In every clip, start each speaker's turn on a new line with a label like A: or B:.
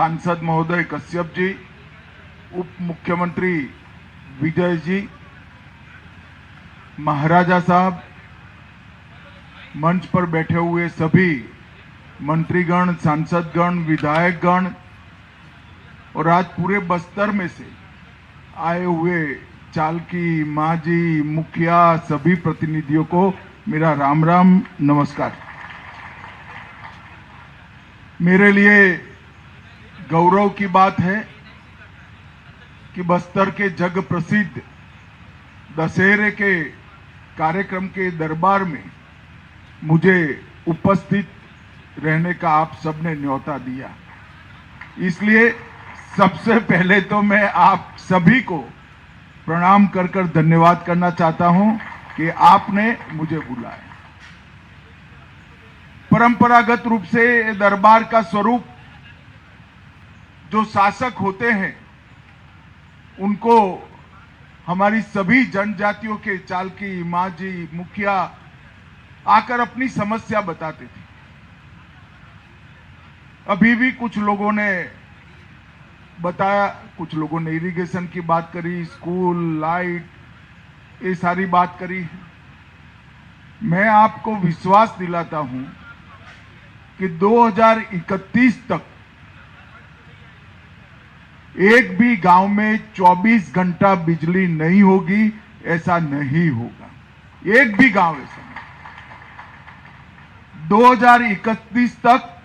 A: सांसद महोदय कश्यप जी, उप मुख्यमंत्री विजय जी, महाराजा साहब, मंच पर बैठे हुए सभी मंत्रीगण, सांसदगण, विधायकगण और आज पूरे बस्तर में से आए हुए चालकी, मांझी, मुखिया सभी प्रतिनिधियों को मेरा राम राम, नमस्कार। मेरे लिए गौरव की बात है कि बस्तर के जग प्रसिद्ध दशहरे के कार्यक्रम के दरबार में मुझे उपस्थित रहने का आप सबने न्योता दिया। इसलिए सबसे पहले तो मैं आप सभी को प्रणाम कर कर धन्यवाद करना चाहता हूं कि आपने मुझे बुलाया। परंपरागत रूप से दरबार का स्वरूप जो शासक होते हैं उनको हमारी सभी जनजातियों के चालकी, मांझी, मुखिया आकर अपनी समस्या बताते थे। अभी भी कुछ लोगों ने बताया, कुछ लोगों ने इरिगेशन की बात करी, स्कूल, लाइट, ये सारी बात करी। मैं आपको विश्वास दिलाता हूं कि 2031 तक एक भी गांव में 24 घंटा बिजली नहीं होगी, ऐसा नहीं होगा। एक भी गांव ऐसा नहीं। 2031 तक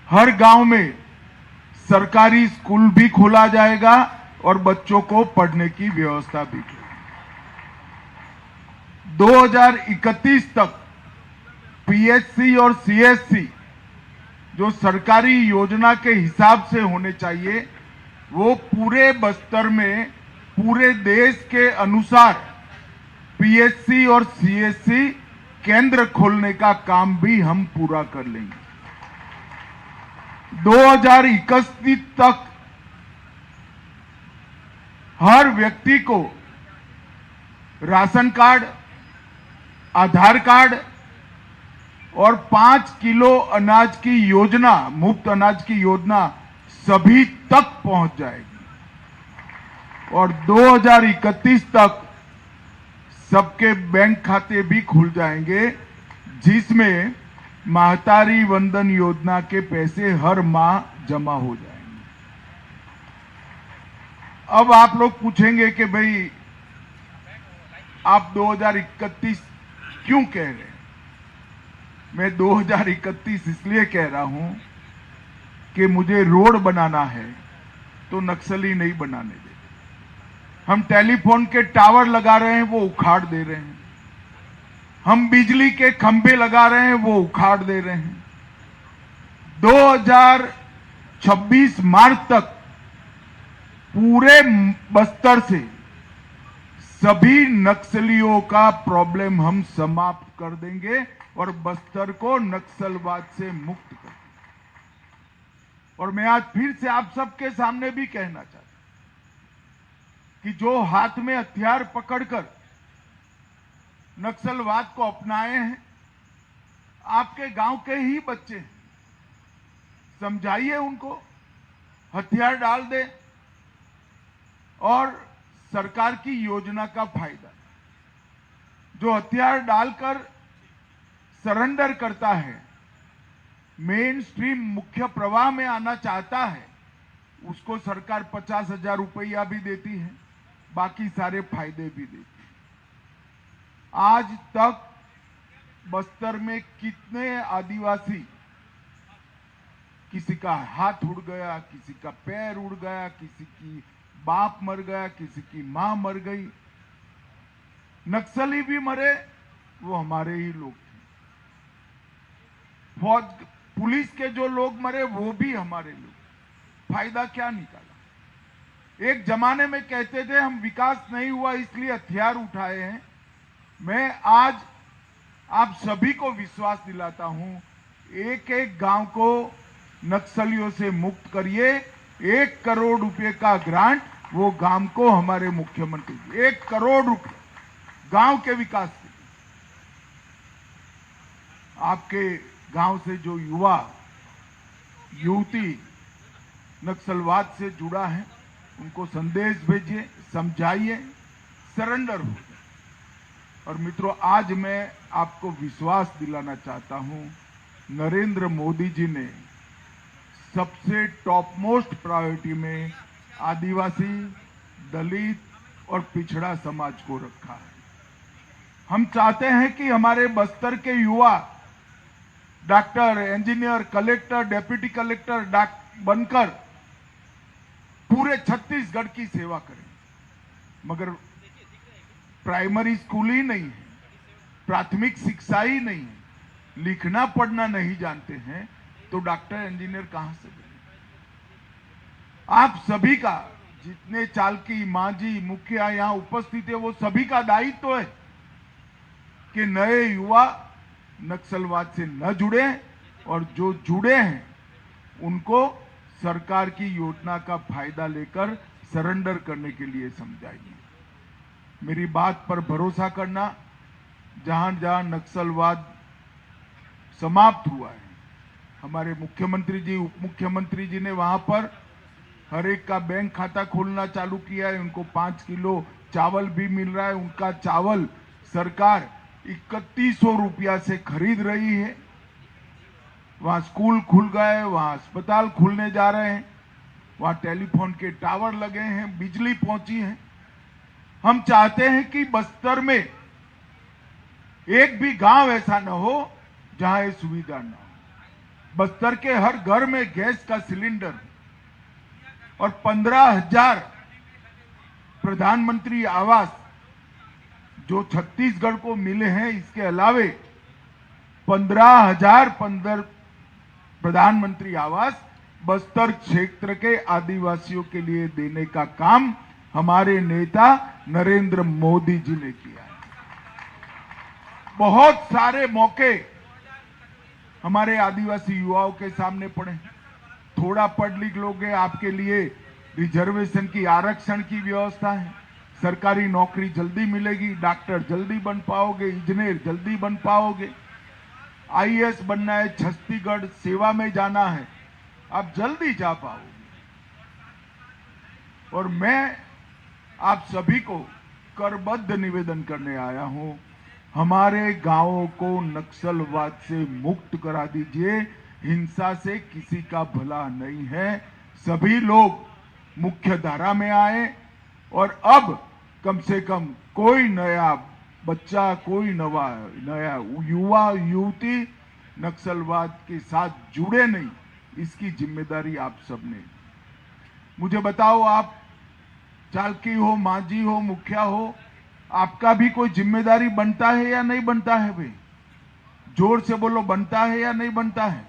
A: हर गांव में सरकारी स्कूल भी खोला जाएगा और बच्चों को पढ़ने की व्यवस्था भी की। 2031 तक पीएचसी और सीएससी जो सरकारी योजना के हिसाब से होने चाहिए, वो पूरे बस्तर में पूरे देश के अनुसार पीएचसी और सीएससी केंद्र खोलने का काम भी हम पूरा कर लेंगे। 2031 तक हर व्यक्ति को राशन कार्ड, आधार कार्ड और 5 किलो अनाज की योजना, मुफ्त अनाज की योजना सभी तक पहुंच जाएगी और 2031 तक सबके बैंक खाते भी खुल जाएंगे, जिसमें महतारी वंदन योजना के पैसे हर माह जमा हो जाएंगे। अब आप लोग पूछेंगे कि भाई आप 2031 क्यों कह रहे हैं? मैं 2031 इसलिए कह रहा हूं कि मुझे रोड बनाना है तो नक्सली नहीं बनाने देते। हम टेलीफोन के टावर लगा रहे हैं, वो उखाड़ दे रहे हैं। हम बिजली के खंभे लगा रहे हैं, वो उखाड़ दे रहे हैं। 2026 मार्च तक पूरे बस्तर से सभी नक्सलियों का प्रॉब्लम हम समाप्त कर देंगे और बस्तर को नक्सलवाद से मुक्त कर देंगे। और मैं आज फिर से आप सबके सामने भी कहना चाहता हूं कि जो हाथ में हथियार पकड़कर नक्सलवाद को अपनाए हैं, आपके गांव के ही बच्चे हैं। समझाइए उनको, हथियार डाल दें और सरकार की योजना का फायदा। जो हथियार डालकर सरेंडर करता है, मेन स्ट्रीम मुख्य प्रवाह में आना चाहता है, उसको सरकार 50,000 रुपया भी देती है, बाकी सारे फायदे भी देती है। आज तक बस्तर में कितने आदिवासी, किसी का हाथ उड़ गया, किसी का पैर उड़ गया, किसी की बाप मर गया, किसी की मां मर गई। नक्सली भी मरे, वो हमारे ही लोग थे। फौज, पुलिस के जो लोग मरे, वो भी हमारे लोग। फायदा क्या निकाला? एक जमाने में कहते थे हम विकास नहीं हुआ इसलिए हथियार उठाए हैं। मैं आज आप सभी को विश्वास दिलाता हूं, एक एक गांव को नक्सलियों से मुक्त करिए। 1 करोड़ रुपए का ग्रांट वो गांव को हमारे मुख्यमंत्री जी, 1 करोड़ रुपए गांव के विकास के लिए। आपके गांव से जो युवा युवती नक्सलवाद से जुड़ा है उनको संदेश भेजिए, समझाइए, सरेंडर हो। और मित्रों, आज मैं आपको विश्वास दिलाना चाहता हूं, नरेंद्र मोदी जी ने सबसे टॉप मोस्ट प्रायोरिटी में आदिवासी, दलित और पिछड़ा समाज को रखा है। हम चाहते हैं कि हमारे बस्तर के युवा doctor, engineer, collector, deputy collector बनकर पूरे छत्तीसगढ़ की सेवा करें, मगर प्राइमरी स्कूल ही नहीं है, प्राथमिक शिक्षा ही नहीं है, लिखना पढ़ना नहीं जानते हैं, तो डॉक्टर, इंजीनियर कहां से बने? आप सभी का, जितने चालकी, मांझी, मुखिया यहां उपस्थित है, वो सभी का दायित्व है कि नए युवा नक्सलवाद से न जुड़े और जो जुड़े हैं उनको सरकार की योजना का फायदा लेकर सरेंडर करने के लिए समझाइए। मेरी बात पर भरोसा करना, जहां जहां नक्सलवाद समाप्त हुआ है, हमारे मुख्यमंत्री जी, उप मुख्यमंत्री जी ने वहां पर हर एक का बैंक खाता खोलना चालू किया है। उनको 5 किलो चावल भी मिल रहा है। उनका चावल सरकार 3100 रुपया से खरीद रही है। वहां स्कूल खुल गए, वहां अस्पताल खुलने जा रहे हैं, वहां टेलीफोन के टावर लगे हैं, बिजली पहुंची है। हम चाहते हैं कि बस्तर में एक भी गांव ऐसा न हो जहां ये सुविधा न हो। बस्तर के हर घर में गैस का सिलेंडर और 15,000 प्रधानमंत्री आवास जो छत्तीसगढ़ को मिले हैं, इसके अलावे 15,000 प्रधानमंत्री आवास बस्तर क्षेत्र के आदिवासियों के लिए देने का काम हमारे नेता नरेंद्र मोदी जी ने किया है। बहुत सारे मौके हमारे आदिवासी युवाओं के सामने पड़े हैं। थोड़ा पढ़ लिख लोगे, आपके लिए रिजर्वेशन की, आरक्षण की व्यवस्था है। सरकारी नौकरी जल्दी मिलेगी, डॉक्टर जल्दी बन पाओगे, इंजीनियर जल्दी बन पाओगे। आईएएस बनना है, छत्तीसगढ़ सेवा में जाना है, आप जल्दी जा पाओगे। और मैं आप सभी को करबद्ध निवेदन करने आया हूं, हमारे गांवों को नक्सलवाद से मुक्त करा दीजिए। हिंसा से किसी का भला नहीं है। सभी लोग मुख्य धारा में आए और अब कम से कम कोई नया बच्चा, कोई नया युवा युवती नक्सलवाद के साथ जुड़े नहीं, इसकी जिम्मेदारी आप सबने। मुझे बताओ, आप चालकी हो, मांझी हो, मुखिया हो, आपका भी कोई जिम्मेदारी बनता है या नहीं बनता है? भाई जोर से बोलो, बनता है या नहीं बनता है?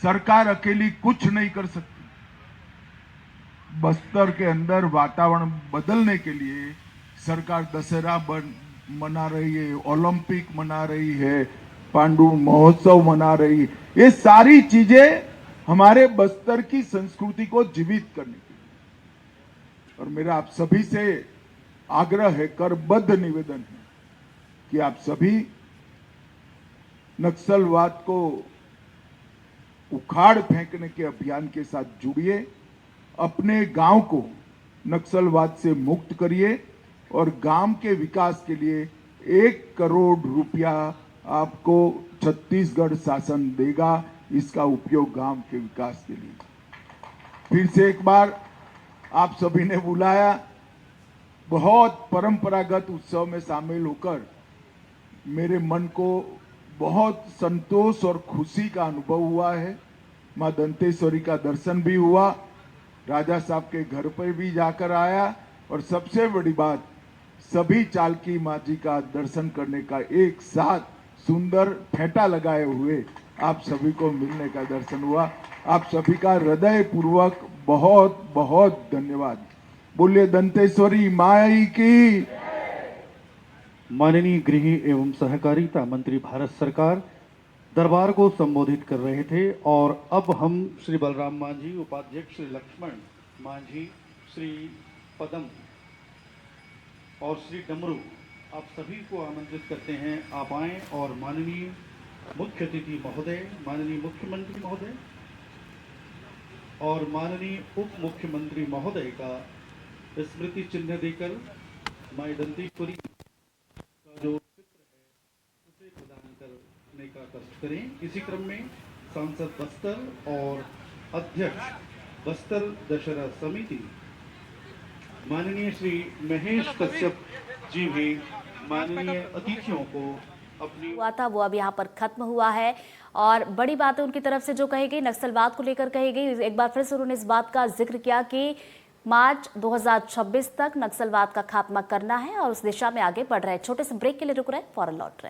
A: सरकार अकेली कुछ नहीं कर सकती। बस्तर के अंदर वातावरण बदलने के लिए सरकार दशहरा मना रही है, ओलंपिक मना रही है, पांडु महोत्सव मना रही है। ये सारी चीजें हमारे बस्तर की संस्कृति को जीवित करने के लिए। और मेरा आप सभी से आग्रह है, करबद्ध निवेदन है कि आप सभी नक्सलवाद को उखाड़ फेंकने के अभियान के साथ जुड़िए, अपने गांव को नक्सलवाद से मुक्त करिए और गांव के विकास के लिए 1 करोड़ रुपया आपको छत्तीसगढ़ शासन देगा। इसका उपयोग गांव के विकास के लिए। फिर से एक बार आप सभी ने बुलाया, बहुत परंपरागत उत्सव में शामिल होकर मेरे मन को बहुत संतोष और खुशी का अनुभव हुआ है। मां दंतेश्वरी का दर्शन भी हुआ, राजा साहब के घर पर भी जाकर आया, और सबसे बड़ी बात, सभी चालकी मांझी का दर्शन करने का एक साथ सुंदर फेंटा लगाए हुए आप सभी को मिलने का दर्शन हुआ। आप सभी का हृदय पूर्वक बहुत बहुत धन्यवाद। बोलिए दंतेश्वरी माई की।
B: माननीय गृह एवं सहकारिता मंत्री भारत सरकार दरबार को संबोधित कर रहे थे। और अब हम श्री बलराम मांझी, उपाध्यक्ष श्री लक्ष्मण मांझी, श्री पदम और श्री डमरू, आप सभी को आमंत्रित करते हैं, आप आएँ और माननीय मुख्य अतिथि महोदय, माननीय मुख्यमंत्री महोदय और माननीय उप मुख्यमंत्री महोदय का स्मृति चिन्ह देकर माई दंतेश्वरी का जो चित्र है उसे प्रदान करने का कष्ट करें। इसी क्रम में सांसद बस्तर और अध्यक्ष बस्तर दशहरा समिति माननीय श्री महेश कश्यप जी भी माननीय अतिथियों को अपनी
C: हुआ था वो अब यहाँ पर खत्म हुआ है। और बड़ी बात है उनकी तरफ से जो कही गई, नक्सलवाद को लेकर कही गई। एक बार फिर से उन्होंने इस बात का जिक्र किया कि मार्च 2026 तक नक्सलवाद का खात्मा करना है और उस दिशा में आगे बढ़ रहे हैं। छोटे से ब्रेक के लिए रुक रहे हैं, फौरन लौट रहे हैं।